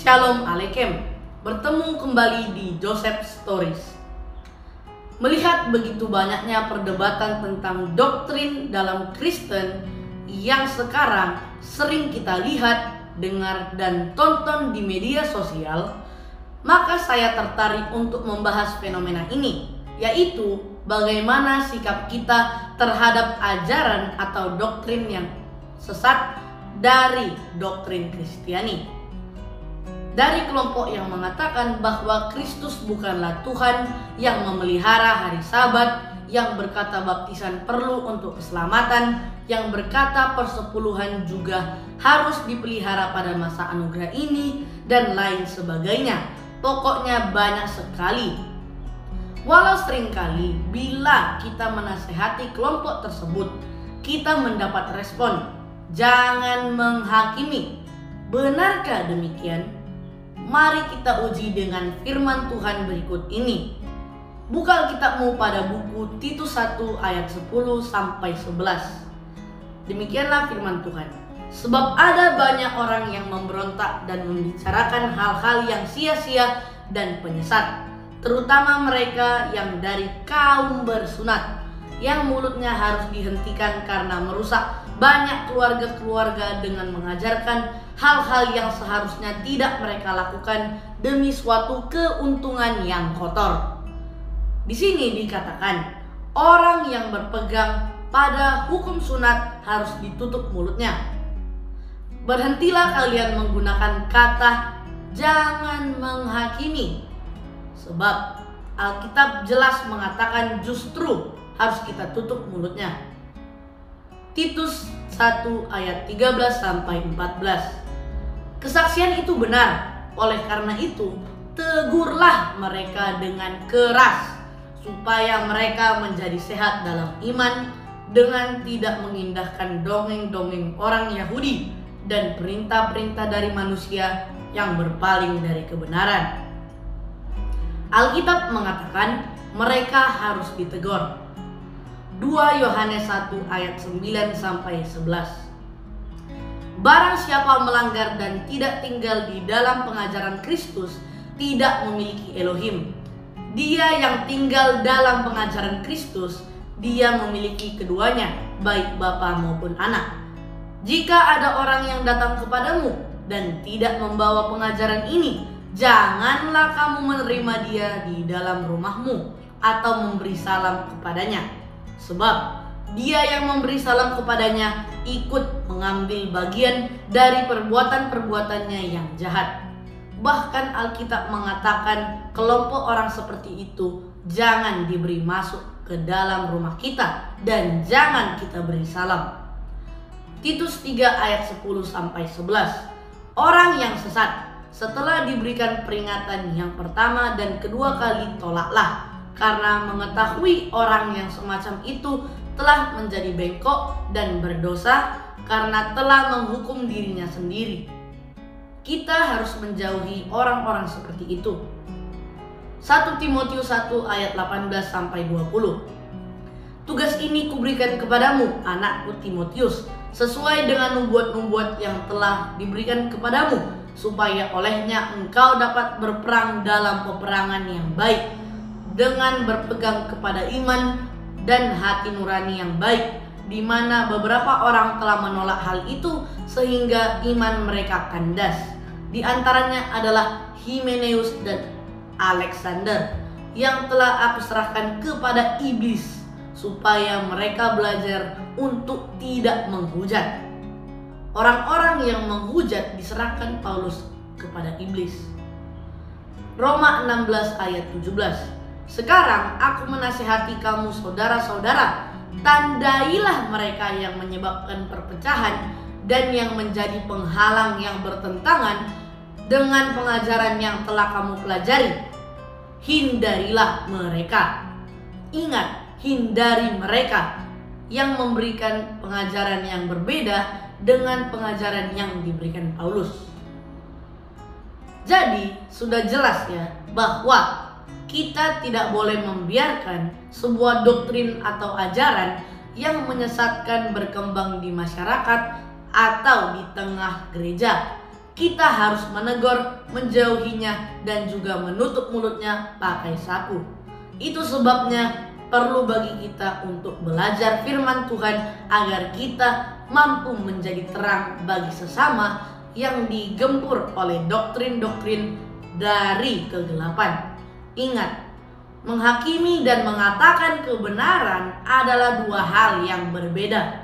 Shalom Aleichem, bertemu kembali di Joseph Stories. Melihat begitu banyaknya perdebatan tentang doktrin dalam Kristen yang sekarang sering kita lihat, dengar, dan tonton di media sosial, maka saya tertarik untuk membahas fenomena ini, yaitu bagaimana sikap kita terhadap ajaran atau doktrin yang sesat dari doktrin Kristiani. Dari kelompok yang mengatakan bahwa Kristus bukanlah Tuhan, yang memelihara hari Sabat, yang berkata baptisan perlu untuk keselamatan, yang berkata persepuluhan juga harus dipelihara pada masa anugerah ini, dan lain sebagainya. Pokoknya banyak sekali. Walau seringkali bila kita menasehati kelompok tersebut, kita mendapat respon, "Jangan menghakimi." Benarkah demikian? Mari kita uji dengan firman Tuhan berikut ini. Buka Alkitabmu pada buku Titus 1 ayat 10 sampai 11. Demikianlah firman Tuhan. Sebab ada banyak orang yang memberontak dan membicarakan hal-hal yang sia-sia dan penyesat, terutama mereka yang dari kaum bersunat, yang mulutnya harus dihentikan karena merusak banyak keluarga-keluarga dengan mengajarkan hal-hal yang seharusnya tidak mereka lakukan demi suatu keuntungan yang kotor. Di sini dikatakan, orang yang berpegang pada hukum sunat harus ditutup mulutnya. Berhentilah kalian menggunakan kata "jangan menghakimi", sebab Alkitab jelas mengatakan justru harus kita tutup mulutnya. Titus 1 ayat 13 sampai 14. Kesaksian itu benar, oleh karena itu tegurlah mereka dengan keras, supaya mereka menjadi sehat dalam iman, dengan tidak mengindahkan dongeng-dongeng orang Yahudi dan perintah-perintah dari manusia yang berpaling dari kebenaran. Alkitab mengatakan mereka harus ditegur. 2 Yohanes 1 ayat 9 sampai 11. Barang siapa melanggar dan tidak tinggal di dalam pengajaran Kristus tidak memiliki Elohim. Dia yang tinggal dalam pengajaran Kristus, dia memiliki keduanya, baik Bapa maupun Anak. Jika ada orang yang datang kepadamu dan tidak membawa pengajaran ini, janganlah kamu menerima dia di dalam rumahmu atau memberi salam kepadanya. Sebab dia yang memberi salam kepadanya ikut mengambil bagian dari perbuatan-perbuatannya yang jahat. Bahkan Alkitab mengatakan kelompok orang seperti itu jangan diberi masuk ke dalam rumah kita dan jangan kita beri salam. Titus 3 ayat 10 sampai 11. Orang yang sesat setelah diberikan peringatan yang pertama dan kedua kali tolaklah, karena mengetahui orang yang semacam itu telah menjadi bengkok dan berdosa karena telah menghukum dirinya sendiri. Kita harus menjauhi orang-orang seperti itu. 1 Timotius 1 ayat 18 sampai 20. Tugas ini kuberikan kepadamu, anakku Timotius, sesuai dengan nubuat-nubuat yang telah diberikan kepadamu, supaya olehnya engkau dapat berperang dalam peperangan yang baik, dengan berpegang kepada iman dan hati nurani yang baik, di mana beberapa orang telah menolak hal itu sehingga iman mereka kandas. Di antaranya adalah Himeneus dan Alexander, yang telah aku serahkan kepada iblis supaya mereka belajar untuk tidak menghujat. Orang-orang yang menghujat diserahkan Paulus kepada iblis. Roma 16 ayat 17. Sekarang aku menasihati kamu saudara-saudara, tandailah mereka yang menyebabkan perpecahan dan yang menjadi penghalang yang bertentangan dengan pengajaran yang telah kamu pelajari. Hindarilah mereka. Ingat, hindari mereka yang memberikan pengajaran yang berbeda dengan pengajaran yang diberikan Paulus. Jadi sudah jelas ya bahwa kita tidak boleh membiarkan sebuah doktrin atau ajaran yang menyesatkan berkembang di masyarakat atau di tengah gereja. kita harus menegur, menjauhinya, dan juga menutup mulutnya pakai sapu. Itu sebabnya perlu bagi kita untuk belajar firman Tuhan agar kita mampu menjadi terang bagi sesama yang digempur oleh doktrin-doktrin dari kegelapan. Ingat, menghakimi dan mengatakan kebenaran adalah dua hal yang berbeda.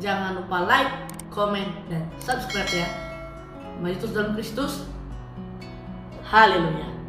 Jangan lupa like, komen, dan subscribe ya. Mari terus dalam Kristus. Haleluya.